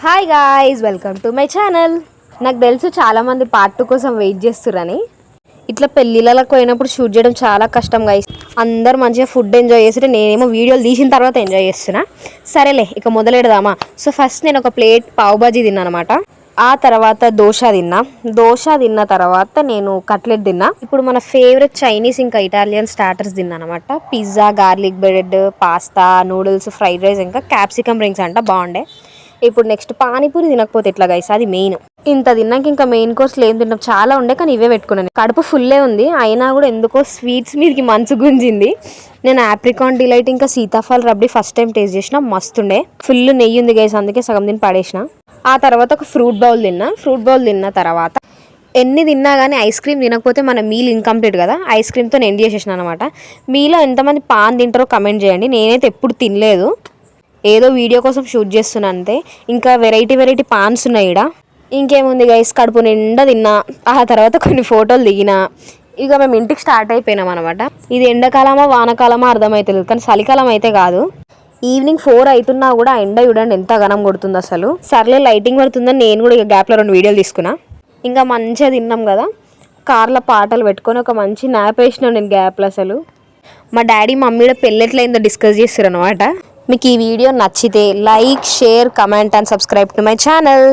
Hi guys, welcome to my channel. నాకు తెలుసు చాలామంది పార్ట్ 2 కోసం వెయిట్ చేస్తుర్రని. ఇట్లా పెళ్ళిళ్ళకి పోయినప్పుడు షూట్ చేయడం చాలా కష్టం గాయ్స్. అందరు మంచిగా ఫుడ్ ఎంజాయ్ చేస్తుంటే నేనేమో వీడియోలు తీసిన తర్వాత ఎంజాయ్ చేస్తున్నా. సరేలే, ఇక మొదలెడదామా. సో ఫస్ట్ నేను ఒక ప్లేట్ పావ్ బాజీ తిన్నా అనమాట. ఆ తర్వాత దోశ తిన్న తర్వాత నేను కట్లెట్ తిన్నా. ఇప్పుడు మన ఫేవరెట్ చైనీస్ ఇంకా ఇటాలియన్ స్టార్టర్స్ తిన్నా అనమాట. Pizza, garlic bread, pasta, noodles, fried rice, ఇంకా క్యాప్సికమ్ రింగ్స్ అంట, బాగుండే. ఇప్పుడు నెక్స్ట్ పానీపూరి తినకపోతే ఎట్లా గైస్, అది మెయిన్. ఇంత తిన్నాక ఇంకా మెయిన్ కోర్స్లో ఏం తిన్నాం, చాలా ఉండే కానీ ఇవే పెట్టుకున్నాను. కడుపు ఫుల్లే ఉంది, అయినా కూడా ఎందుకో స్వీట్స్ మీదకి మనసు గుంజింది. నేను ఆప్రికాన్ డిలైట్ ఇంకా Sitaphal rabdi first time taste చేసిన, మస్తుండే. ఫుల్ నెయ్యి ఉంది గైస్, అందుకే సగం తిని పడేసిన. ఆ తర్వాత ఒక ఫ్రూట్ బౌల్ తిన్న తర్వాత ఎన్ని తిన్నా కానీ ఐస్ క్రీమ్ తినకపోతే మన మీల్ ఇన్కంప్లీట్ కదా. ఐస్ క్రీమ్తో ఎండ్ చేసేసిన అనమాట. మీలో ఎంతమంది పాన్ తింటారో కమెంట్ చేయండి. నేనైతే ఎప్పుడు తినలేదు, ఏదో వీడియో కోసం షూట్ చేస్తున్నా అంతే. ఇంకా వెరైటీ పాన్స్ ఉన్నాయి ఇక్కడ. ఇంకేముంది గైస్, కడుపు నిండా తిన్నా. ఆ తర్వాత కొన్ని ఫోటోలు దిగినా. ఇక మేము ఇంటికి స్టార్ట్ అయిపోయినాం అనమాట. ఇది ఎండాకాలమా వానకాలమా అర్థమవుతలేదు, కానీ చలికాలం అయితే కాదు. ఈవినింగ్ 4 అవుతున్నా కూడా ఎండ చూడండి ఎంత ఘనం కొడుతుంది అసలు. సర్లే లైటింగ్ పడుతుందని నేను కూడా ఇక గ్యాప్లో 2 వీడియోలు తీసుకున్నా. ఇంకా మంచిగా తిన్నాం కదా. కార్లో పాటలు పెట్టుకొని ఒక మంచి న్యాప్ వేసినాం నేను గ్యాప్లో. అసలు మా డాడీ మమ్మీ కూడా పెళ్ళెట్లయిందో డిస్కస్ చేస్తారు అనమాట. మీకు ఈ వీడియో నచ్చితే like, share, comment and subscribe to my channel.